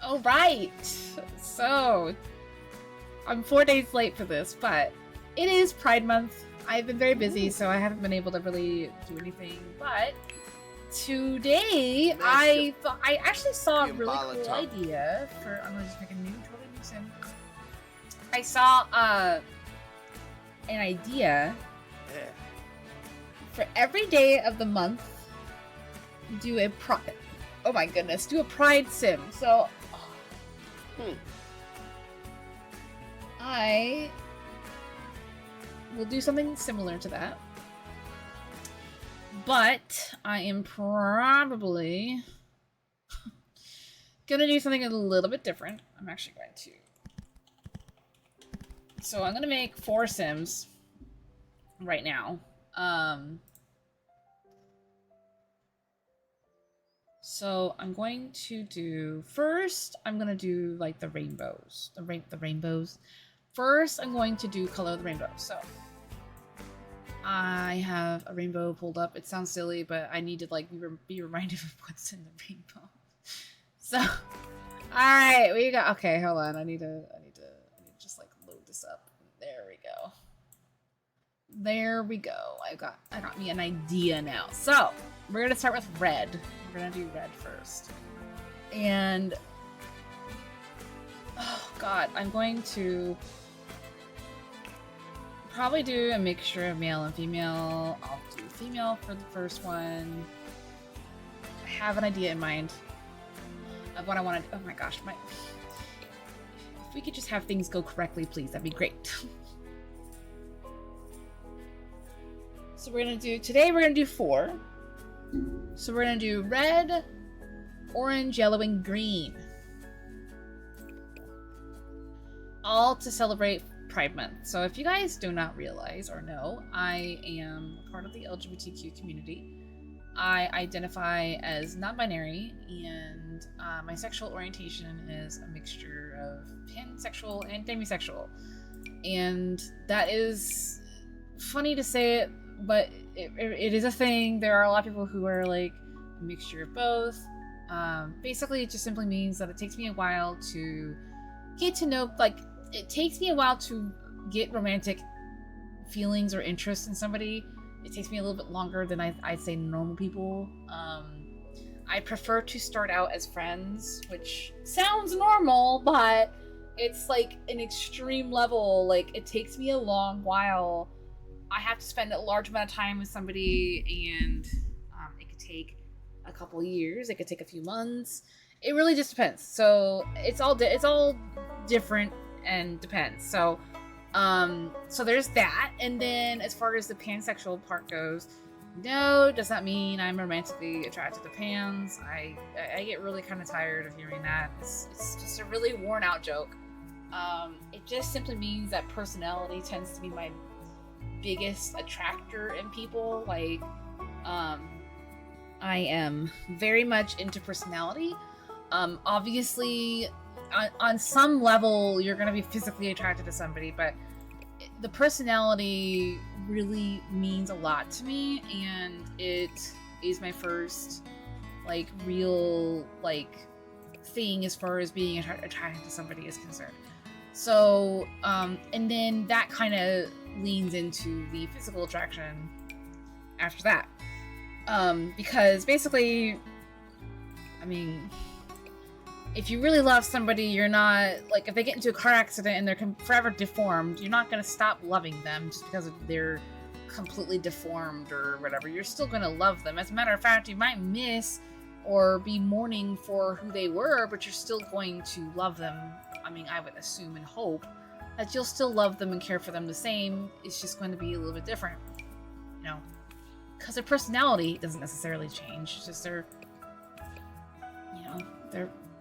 All right. So, I'm 4 days late for this, but it is Pride Month. I've been very busy, so I haven't been able to really do anything. But today, I actually saw a really cool idea for. I'm gonna just make a totally new sim. I saw an idea for every day of the month. Do a pride. Oh my goodness! Do a Pride sim. So. I will do something similar to that, but I am probably gonna do something a little bit different. I'm actually going to. So I'm gonna make 4 sims right now. So I'm going to do first. I'm gonna do like the rainbows, the rainbows. First, I'm going to do color of the rainbow. So I have a rainbow pulled up. It sounds silly, but I need to like be reminded of what's in the rainbow. So, all right, we got. Okay, hold on. I need to just like load this up. There we go. There we go. I got me an idea now. So we're gonna start with red. We're gonna do red first, and oh god, I'm going to probably do a mixture of male and female. I'll do female for the first one. I have an idea in mind of what I want to do. Oh my gosh, if we could just have things go correctly, please, that'd be great. So today we're gonna do 4. So we're gonna do red, orange, yellow, and green. All to celebrate Pride Month. So if you guys do not realize or know, I am part of the LGBTQ community. I identify as non-binary, and my sexual orientation is a mixture of pansexual and demisexual. And that is funny to say it, but it is a thing. There are a lot of people who are like a mixture of both. Basically, it just simply means that it takes me a while to get to know, like, it takes me a while to get romantic feelings or interest in somebody. It takes me a little bit longer than I'd say normal people. I prefer to start out as friends, which sounds normal, but it's like an extreme level. Like, it takes me a long while. I have to spend a large amount of time with somebody, and it could take a couple years. It could take a few months. It really just depends. So it's all different and depends. So so there's that. And then as far as the pansexual part goes, no, does not mean I'm romantically attracted to pans. I get really kind of tired of hearing that. It's just a really worn out joke. It just simply means that personality tends to be my biggest attractor in people. Like, I am very much into personality. Obviously, on some level, you're going to be physically attracted to somebody, but the personality really means a lot to me, and it is my first, like, real, like, thing as far as being attracted to somebody is concerned. So, and then that kind of leans into the physical attraction after that. Because basically, I mean, if you really love somebody, you're not, like, if they get into a car accident and they're forever deformed, you're not going to stop loving them just because they're completely deformed or whatever. You're still going to love them. As a matter of fact, you might miss or be mourning for who they were, but you're still going to love them. I mean, I would assume and hope that you'll still love them and care for them the same. It's just going to be a little bit different, you know, because their personality doesn't necessarily change. It's just their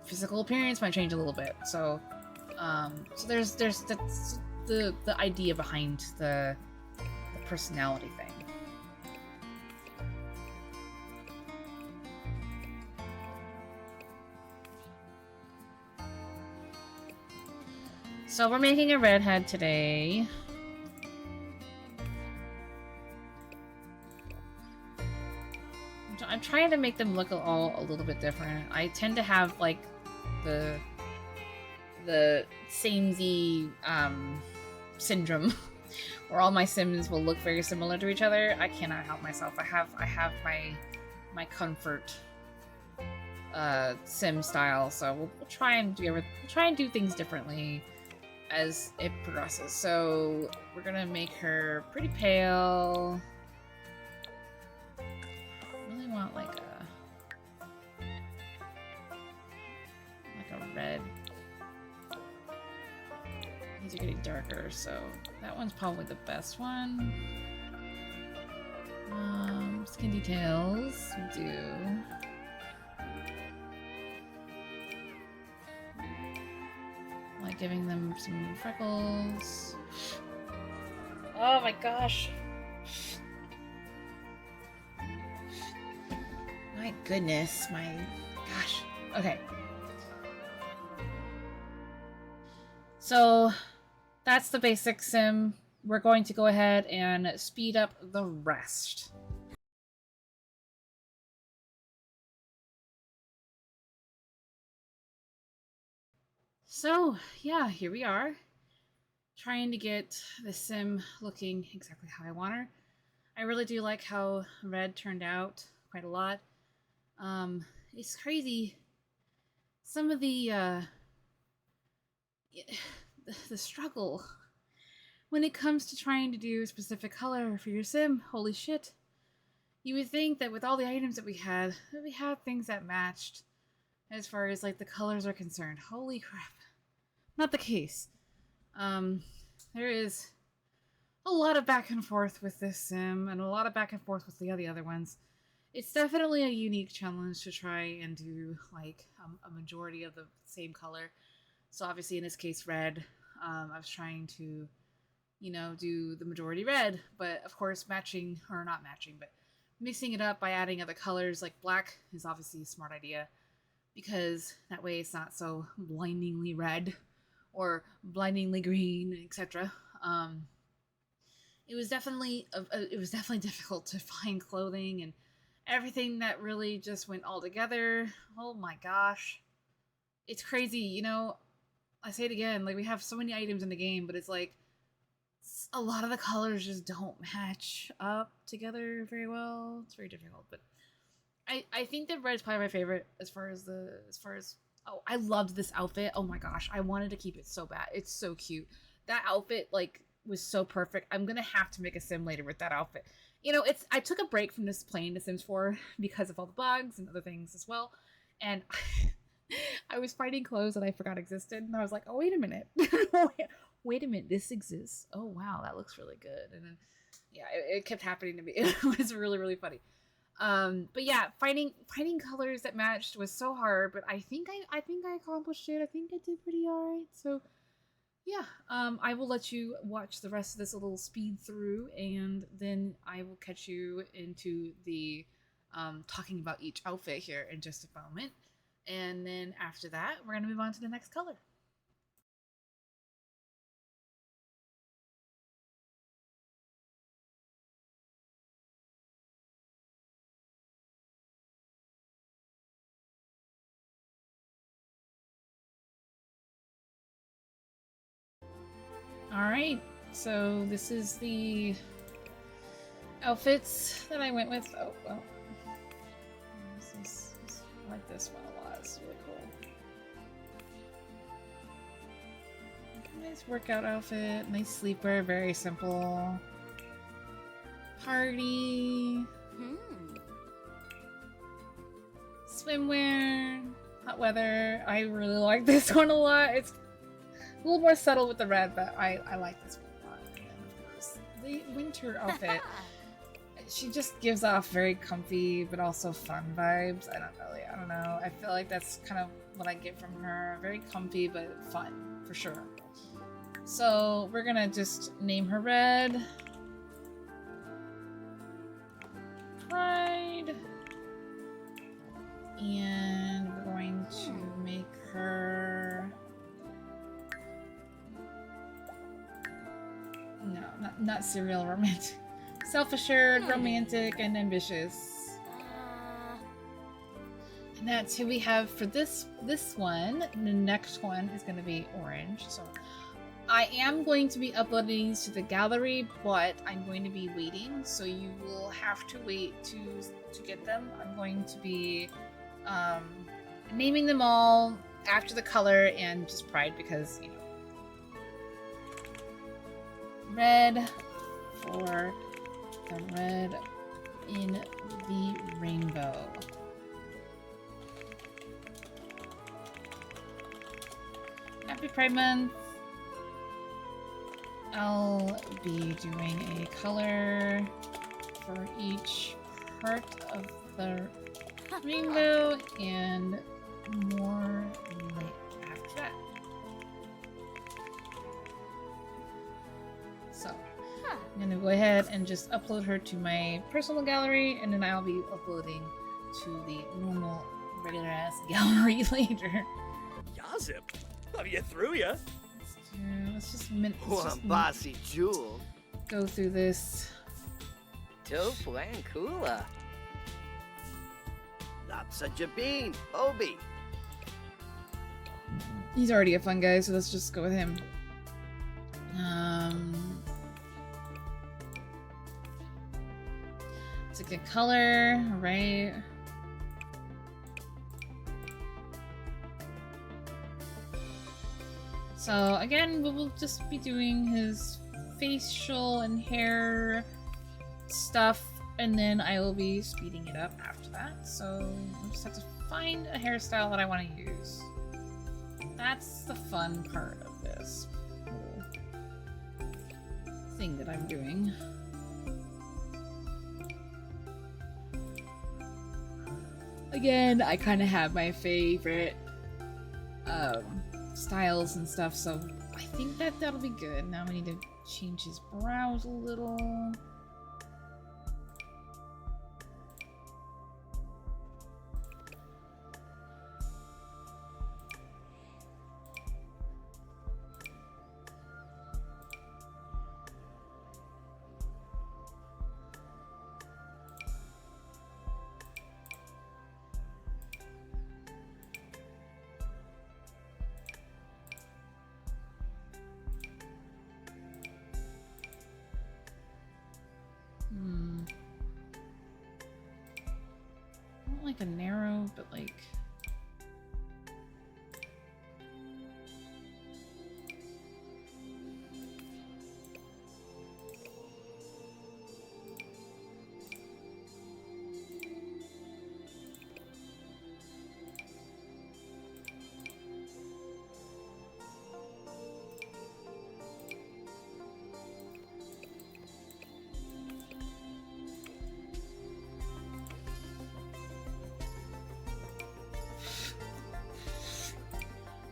physical appearance might change a little bit. So, so there's that's the idea behind the personality thing. So we're making a redhead today. I'm trying to make them look all a little bit different. I tend to have like the samey syndrome where all my Sims will look very similar to each other. I cannot help myself. I have my comfort Sim style, so we'll try and do things differently as it progresses. So we're gonna make her pretty pale. I really want like a red. These are getting darker, so that one's probably the best one. Skin details, we do. Like giving them some freckles. Oh my gosh. My goodness, my gosh. Okay. So that's the basic sim. We're going to go ahead and speed up the rest. So yeah, here we are. Trying to get the sim looking exactly how I want her. I really do like how Red turned out quite a lot. It's crazy. Some of the struggle when it comes to trying to do a specific color for your sim. Holy shit. You would think that with all the items that we had things that matched as far as like the colors are concerned. Holy crap. Not the case. There is a lot of back and forth with this sim and a lot of back and forth with the other ones. It's definitely a unique challenge to try and do like a majority of the same color. So obviously in this case red, I was trying to, you know, do the majority red, but of course matching, or not matching, but mixing it up by adding other colors like black is obviously a smart idea because that way it's not so blindingly red or blindingly green, etc. It was definitely difficult to find clothing and everything that really just went all together. Oh my gosh. It's crazy, you know, I say it again, like we have so many items in the game, but it's like a lot of the colors just don't match up together very well. It's very difficult, but I think that red is probably my favorite as far as oh, I loved this outfit. Oh my gosh, I wanted to keep it so bad. It's so cute. That outfit like was so perfect. I'm gonna have to make a sim later with that outfit. You know, I took a break from this playing The Sims 4 because of all the bugs and other things as well, and I was finding clothes that I forgot existed, and I was like, oh wait a minute, wait a minute, this exists. Oh wow, that looks really good. And then yeah, it kept happening to me. It was really funny. But yeah, finding colors that matched was so hard, but I think I accomplished it. I think I did pretty all right. So yeah, I will let you watch the rest of this little speed through, and then I will catch you into the talking about each outfit here in just a moment. And then after that, we're gonna move on to the next color. All right, so this is the outfits that I went with. Oh well, I like this one a lot. It's really cool. Nice workout outfit, nice sleeper, very simple. Party. Swimwear. Hot weather. I really like this one a lot. It's a little more subtle with the red, but I like this one a lot. And of course, the winter outfit. She just gives off very comfy but also fun vibes. I don't know. I feel like that's kind of what I get from her. Very comfy but fun, for sure. So we're gonna just name her Red. Pride. And we're going to make her... No, not serial romantic. Self-assured, romantic, and ambitious. That's who we have for this one. The next one is going to be orange. So I am going to be uploading these to the gallery, but I'm going to be waiting, so you will have to wait to get them. I'm going to be naming them all after the color and just pride because, you know. Red for the red in the rainbow. Happy Pride Month. I'll be doing a color for each part of the rainbow and more after that. So I'm gonna go ahead and just upload her to my personal gallery, and then I'll be uploading to the normal regular ass gallery later. Yazip, have you through ya? Let's just bossy jewel. go through this. Tofu and Kula. Not such a bean, Obi. He's already a fun guy, so let's just go with him. It's a good color, right? So again, we will just be doing his facial and hair stuff, and then I will be speeding it up after that. So I just have to find a hairstyle that I want to use. That's the fun part of this whole thing that I'm doing. Again, I kind of have my favorite styles and stuff, so I think that that'll be good. Now we need to change his brows a little. Not like a narrow, but like...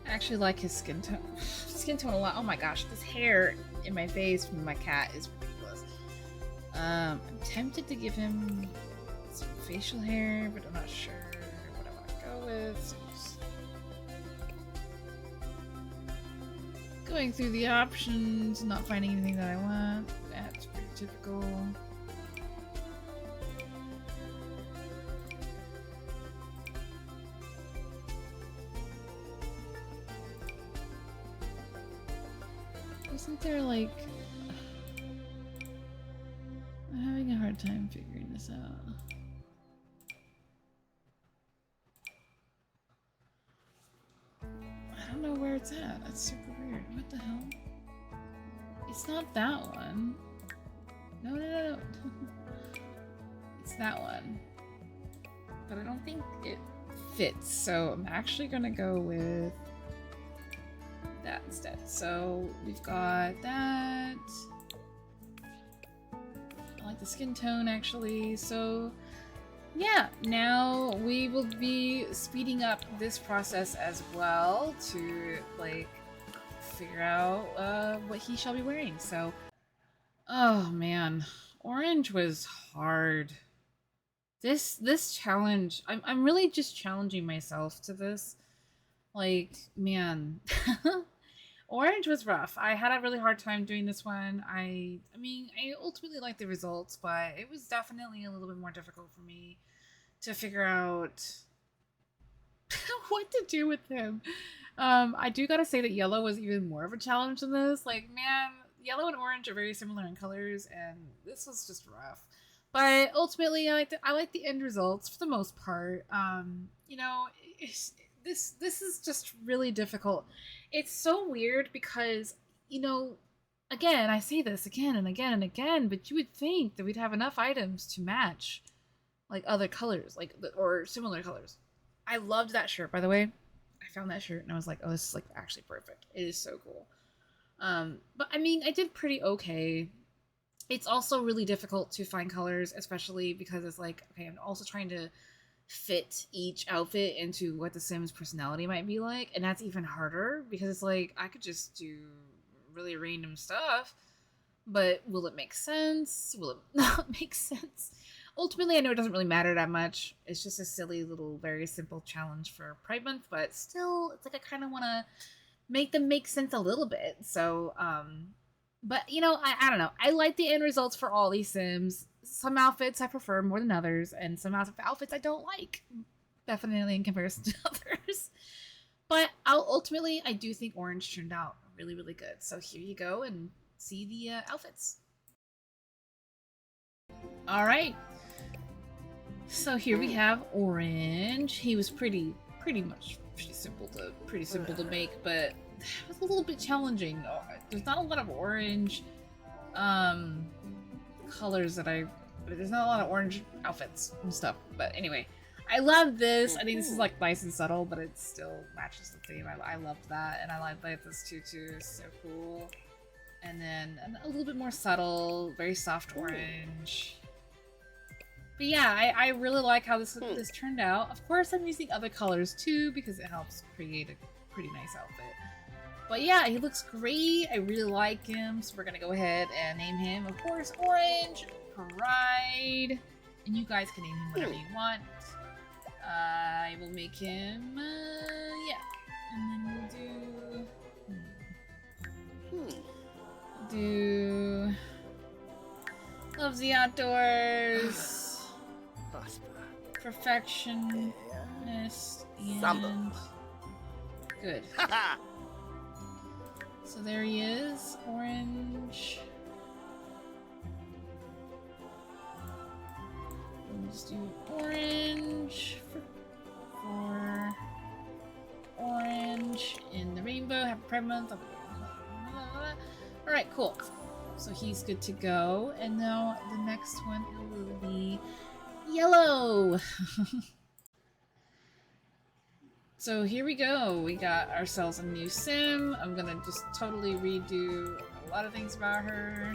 I actually like his skin tone a lot. Oh my gosh, this hair in my face from my cat is ridiculous. I'm tempted to give him some facial hair, but I'm not sure what I want to go with. So just going through the options, not finding anything that I want. That's pretty typical. Isn't there like... I'm having a hard time figuring this out. I don't know where it's at. That's super weird. What the hell? It's not that one. No. It's that one. But I don't think it fits, so I'm actually gonna go with that instead. So we've got that. I like the skin tone actually. So yeah, now we will be speeding up this process as well to like figure out what he shall be wearing. So oh man, orange was hard. This challenge, I'm really just challenging myself to this. Like, man. Orange was rough. I had a really hard time doing this one. I mean, I ultimately liked the results, but it was definitely a little bit more difficult for me to figure out what to do with him. I do gotta say that yellow was even more of a challenge than this. Like, man, yellow and orange are very similar in colors, and this was just rough. But ultimately, I like the end results for the most part. You know, this is just really difficult. It's so weird because, you know, again, I say this again and again and again, but you would think that we'd have enough items to match like other colors, like or similar colors. I loved that shirt, by the way. I found that shirt and I was like, oh, this is like actually perfect. It is so cool. But I mean, I did pretty okay. It's also really difficult to find colors, especially because it's like, okay, I'm also trying to fit each outfit into what the Sims personality might be like, and that's even harder because it's like I could just do really random stuff, but will it make sense? Will it not make sense? Ultimately, I know it doesn't really matter that much. It's just a silly little, very simple challenge for Pride Month, but still, it's like I kind of want to make them make sense a little bit. So, but you know, I don't know. I like the end results for all these Sims. Some outfits I prefer more than others, and some outfits I don't like, definitely in comparison to others. But ultimately, I do think orange turned out really, really good. So here you go and see the outfits. All right. So here we have orange. He was pretty simple to make, but it was a little bit challenging. There's not a lot of orange colors there's not a lot of orange outfits and stuff. But anyway, I love this. I think this is like nice and subtle, but it still matches the theme. I loved that, and I like that this tutu is so cool. And then a little bit more subtle, very soft orange. But yeah, I really like how this turned out. Of course, I'm using other colors too because it helps create a pretty nice outfit. But yeah, he looks great. I really like him, so we're gonna go ahead and name him, of course, Orange Pride. And you guys can name him whatever you want. I will make him, yeah. And then we'll do... Loves the outdoors. Perfectionist and good. So there he is, orange. We'll just do orange for orange in the rainbow. Happy Pride Month. All right, cool. So he's good to go, and now the next one will be yellow. So here we go. We got ourselves a new sim. I'm gonna just totally redo a lot of things about her.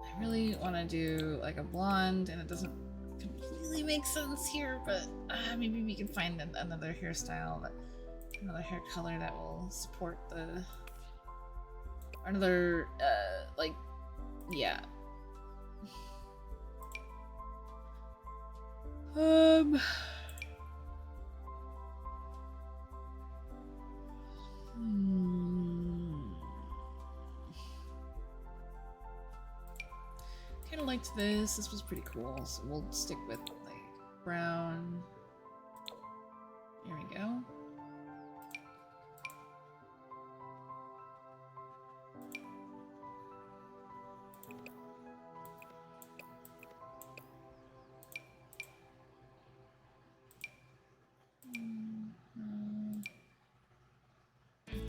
I really want to do like a blonde, and it doesn't completely make sense here, but maybe we can find another hairstyle, another hair color that will support the... Another, like, yeah. Kind of liked this. This was pretty cool, so we'll stick with, like, brown. Here we go.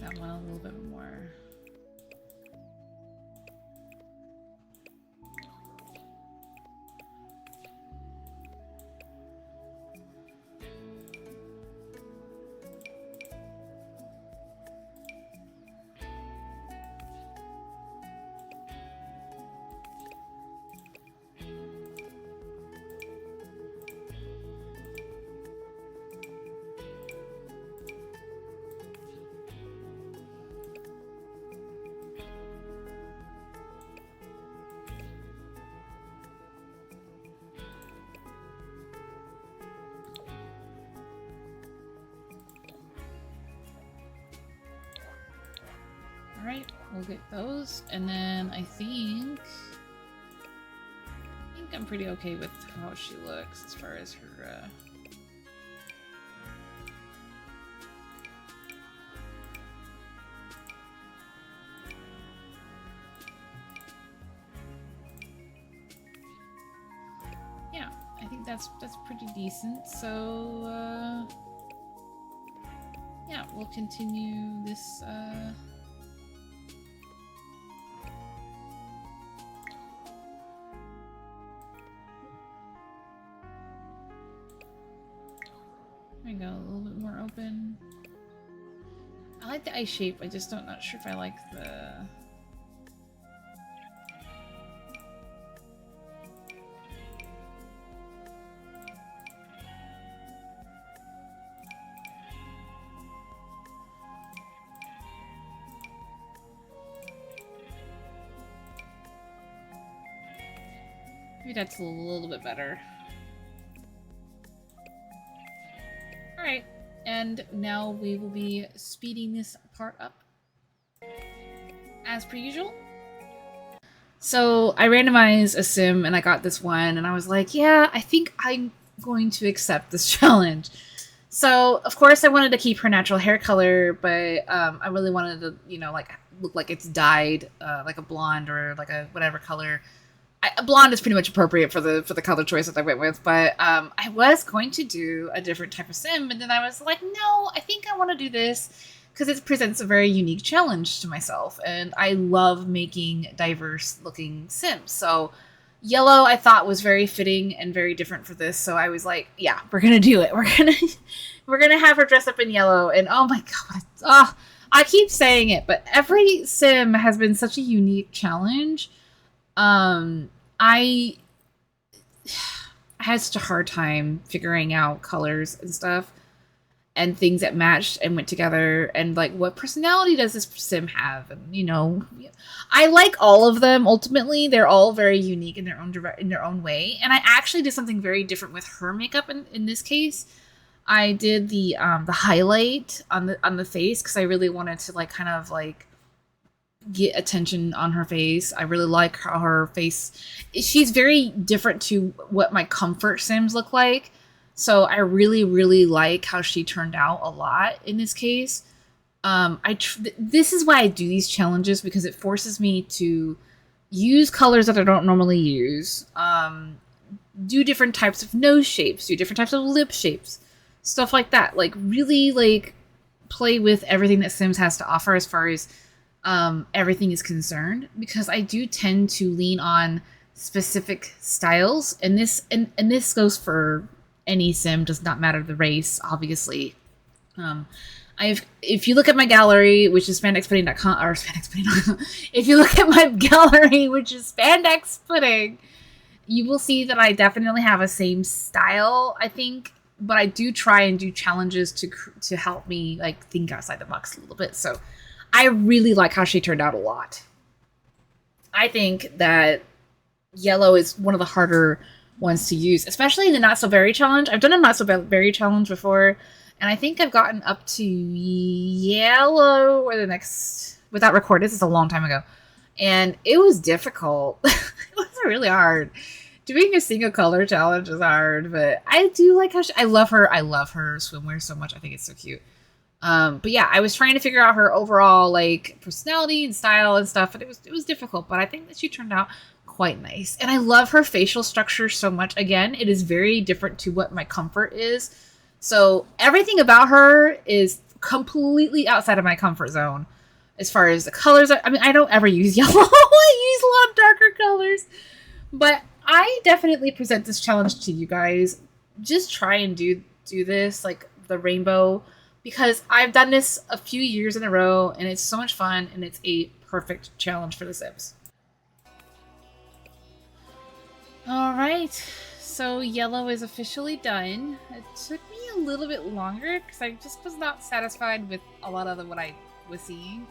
That one a little bit more. Alright, we'll get those, and then I think think I'm pretty okay with how she looks as far as her, yeah, I think that's pretty decent. So, yeah, we'll continue this, there we go, a little bit more open. I like the eye shape, I just don't, not sure if I like the... Maybe that's a little bit better. Alright, and now we will be speeding this part up. As per usual. So I randomized a sim and I got this one and I was like, yeah, I think I'm going to accept this challenge. So, of course, I wanted to keep her natural hair color, but I really wanted to, you know, like, look like it's dyed, like a blonde or like a whatever color. Blonde is pretty much appropriate for the color choice that I went with, but I was going to do a different type of sim, and then I was like, no, I think I want to do this because it presents a very unique challenge to myself, and I love making diverse-looking sims. So yellow, I thought, was very fitting and very different for this, so I was like, yeah, we're gonna do it. We're gonna have her dress up in yellow, and oh my god, I keep saying it, but every sim has been such a unique challenge. I had such a hard time figuring out colors and stuff and things that matched and went together and like what personality does this sim have, and you know, I like all of them. Ultimately, they're all very unique in their own way, and I actually did something very different with her makeup in this case. I did the highlight on the face because I really wanted to like kind of like get attention on her face. I really like how her face, she's very different to what my comfort sims look like. So I really, really like how she turned out a lot in this case. This is why I do these challenges, because it forces me to use colors that I don't normally use. Do different types of nose shapes, do different types of lip shapes, stuff like that. Like really like play with everything that Sims has to offer as far as everything is concerned, because I do tend to lean on specific styles, and this goes for any sim, does not matter the race, obviously. If you look at my gallery, which is spandexpudding.com, or spandexpudding.com, if you look at my gallery, which is spandex pudding, you will see that I definitely have a same style, I think, but I do try and do challenges to help me like think outside the box a little bit. So I really like how she turned out a lot. I think that yellow is one of the harder ones to use, especially in the Not So Very challenge. I've done a Not So Very challenge before, and I think I've gotten up to yellow or the next, without recording, this is a long time ago, and it was difficult. It was really hard. Doing a single color challenge is hard, but I do like how I love her swimwear so much. I think it's so cute. But yeah, I was trying to figure out her overall like personality and style and stuff, and it was difficult, but I think that she turned out quite nice. And I love her facial structure so much. Again, it is very different to what my comfort is. So everything about her is completely outside of my comfort zone. As far as the colors, I mean, I don't ever use yellow. I use a lot of darker colors. But I definitely present this challenge to you guys. Just try and do this, like the rainbow, because I've done this a few years in a row, and it's so much fun, and it's a perfect challenge for the Sims. Alright, so yellow is officially done. It took me a little bit longer, because I just was not satisfied with a lot of what I was seeing.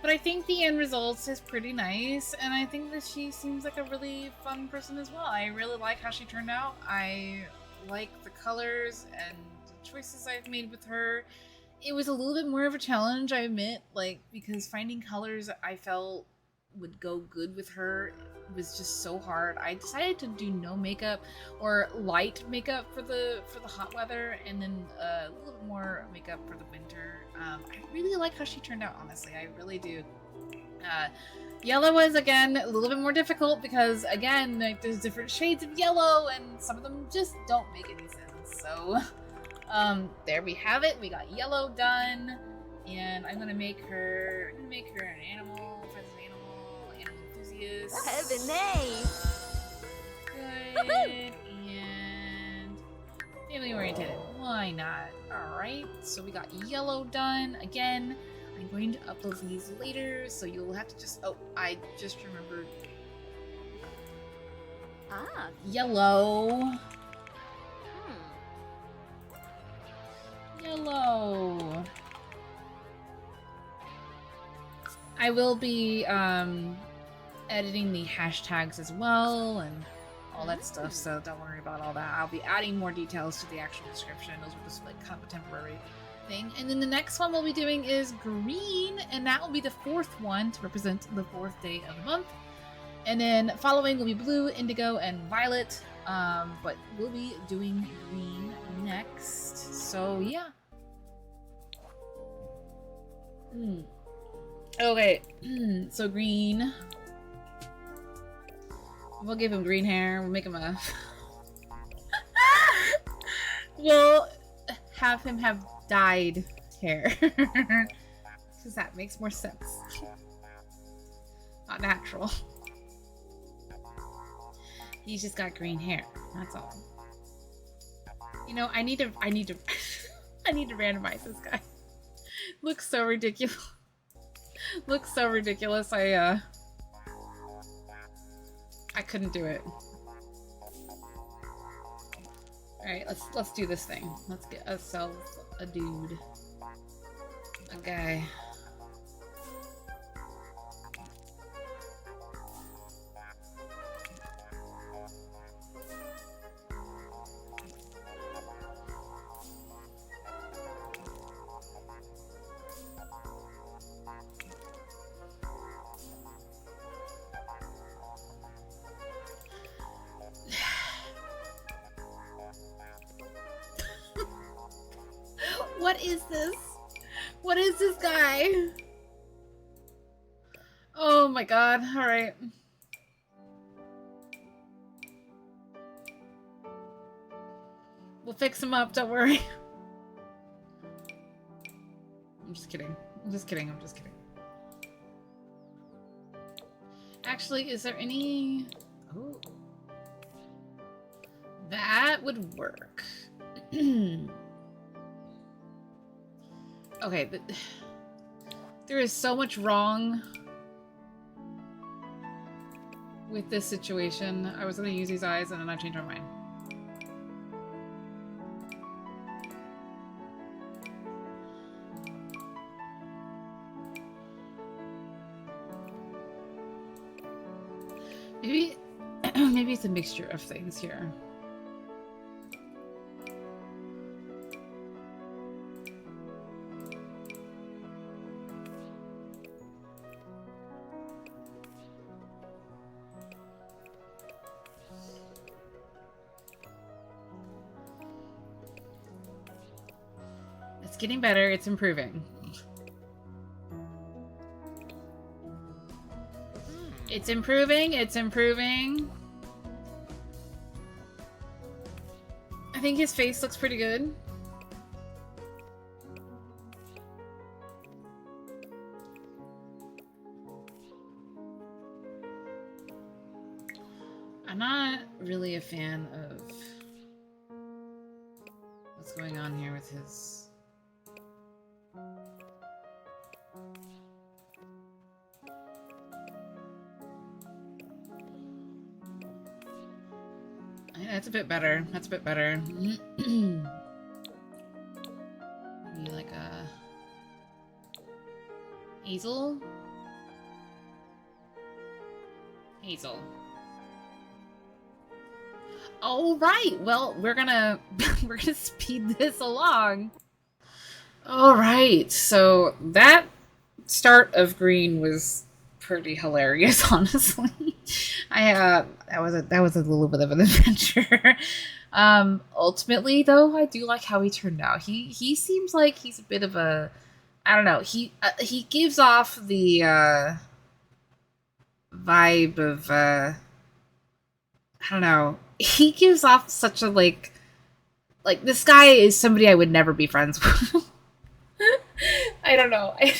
But I think the end result is pretty nice, and I think that she seems like a really fun person as well. I really like how she turned out. I like the colors and the choices I've made with her. It was a little bit more of a challenge, I admit, like, because finding colors I felt would go good with her. It was just so hard. I decided to do no makeup or light makeup for the hot weather, and then a little bit more makeup for the winter. I really like how she turned out, honestly. I really do. Yellow was, again, a little bit more difficult because, again, like, there's different shades of yellow, and some of them just don't make any sense. So, there we have it. We got yellow done, and I'm gonna make her an animal, animal enthusiast. Heavenly! Good, and family oriented. Why not? Alright, so we got yellow done. Again, I'm going to upload these later, so you'll have to just... Oh, I just remembered. Ah. Yellow. Hmm. Yellow. I will be editing the hashtags as well and all that stuff, so don't worry about all that. I'll be adding more details to the actual description. Those are just like kind of a temporary thing. And then the next one we'll be doing is green, and that will be the 4th one to represent the 4th day of the month. And then following will be blue, indigo, and violet, but we'll be doing green next. So yeah. Okay, so green. We'll give him green hair. We'll make him a... We'll have him have dyed hair. Because that makes more sense. Not natural. He's just got green hair. That's all. You know, I need to I need to randomize this guy. Looks so ridiculous. Looks so ridiculous. I couldn't do it. Alright, let's do this thing. Let's get ourselves a dude. A guy. What is this? What is this guy? Oh my god, alright. We'll fix him up, don't worry. I'm just kidding. I'm just kidding. Actually, is there any... Oh. That would work. Okay, but there is so much wrong with this situation. I was gonna use these eyes and then I changed my mind. Maybe, maybe it's a mixture of things here. It's getting better. It's improving. It's improving. It's improving. I think his face looks pretty good. I'm not really a fan of what's going on here with his... That's a bit better. That's a bit better. Maybe like a Hazel. Hazel. All right. Well, we're gonna speed this along. All right. So that start of green was pretty hilarious, honestly. That was a little bit of an adventure. Ultimately though, I do like how he turned out. He seems like he's a bit of a, I don't know. He gives off the vibe of I don't know. He gives off such a like this guy is somebody I would never be friends with. I don't know. I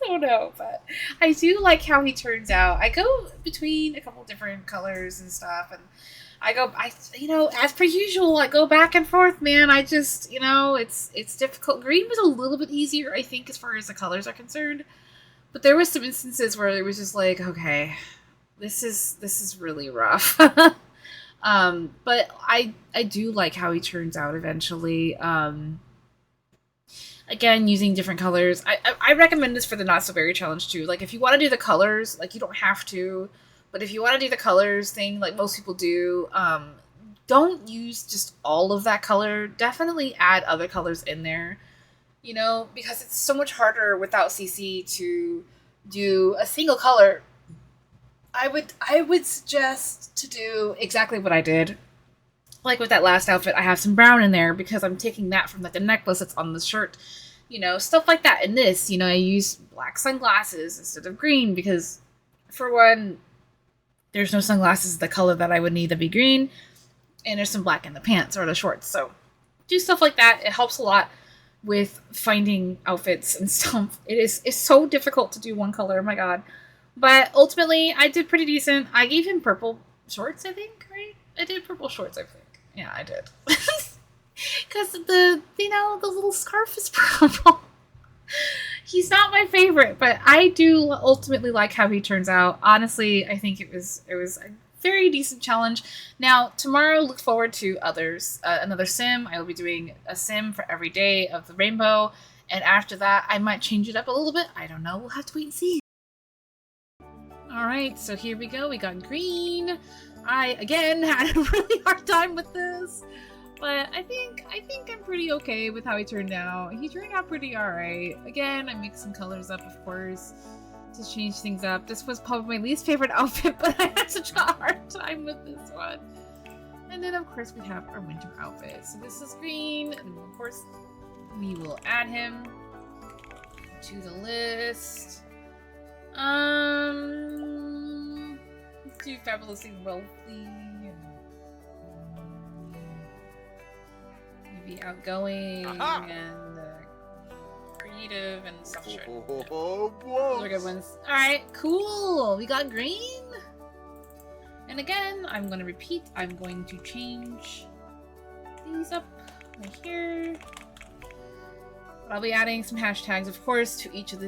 don't know, but I do like how he turns out. I go between a couple different colors and stuff, and as per usual, I go back and forth, man. I just, it's difficult. Green was a little bit easier, I think, as far as the colors are concerned, but there was some instances where it was just like, okay, this is really rough. But I do like how he turns out eventually. Again, using different colors. I recommend this for the Not So Berry challenge too. Like, if you want to do the colors, like, you don't have to, but if you want to do the colors thing, like most people do, don't use just all of that color. Definitely add other colors in there, because it's so much harder without CC to do a single color. I would suggest to do exactly what I did. Like with that last outfit, I have some brown in there because I'm taking that from like the necklace that's on the shirt, stuff like that. In this, I use black sunglasses instead of green because, for one, there's no sunglasses the color that I would need to be green, and there's some black in the pants or the shorts. So do stuff like that. It helps a lot with finding outfits and stuff. It's so difficult to do one color. Oh my god. But ultimately, I did pretty decent. I gave him purple shorts, I think, right? I did purple shorts, I think. Yeah, I did. Because the little scarf is purple. He's not my favorite, but I do ultimately like how he turns out. Honestly, I think it was a very decent challenge. Now, tomorrow, look forward to others. Another sim. I will be doing a sim for every day of the rainbow. And after that, I might change it up a little bit. I don't know. We'll have to wait and see. Alright, so here we go. We got green. I, again, had a really hard time with this. But I think I'm pretty okay with how he turned out. He turned out pretty alright. Again, I mixed some colors up, of course, to change things up. This was probably my least favorite outfit, but I had such a hard time with this one. And then, of course, we have our winter outfit. So this is green, and of course, we will add him to the list. Let's do fabulously wealthy. Maybe outgoing and creative and self-assured. Those are good ones. Alright, cool! We got green! And again, I'm going to repeat. I'm going to change these up right here. I'll be adding some hashtags, of course, to each of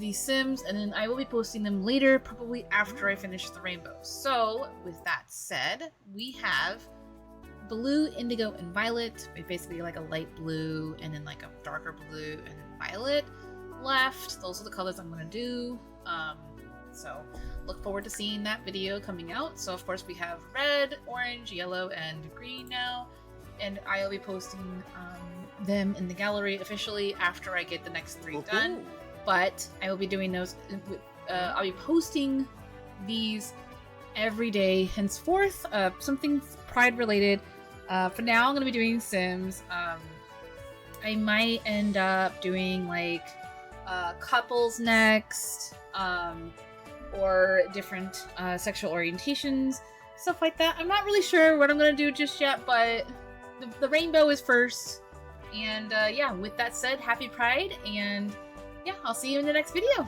these sims, and then I will be posting them later, probably after I finish the rainbow. So, with that said, we have blue, indigo, and violet. Basically like a light blue, and then like a darker blue, and then violet left. Those are the colors I'm going to do. So, look forward to seeing that video coming out. So, of course, we have red, orange, yellow, and green now. And I'll be posting them in the gallery officially after I get the next 3 done. But I will be doing those. I'll be posting these every day henceforth. Something Pride related. For now, I'm going to be doing Sims. I might end up doing like couples next, or different sexual orientations, stuff like that. I'm not really sure what I'm going to do just yet, but the rainbow is first. And yeah, with that said, happy Pride, and yeah, I'll see you in the next video.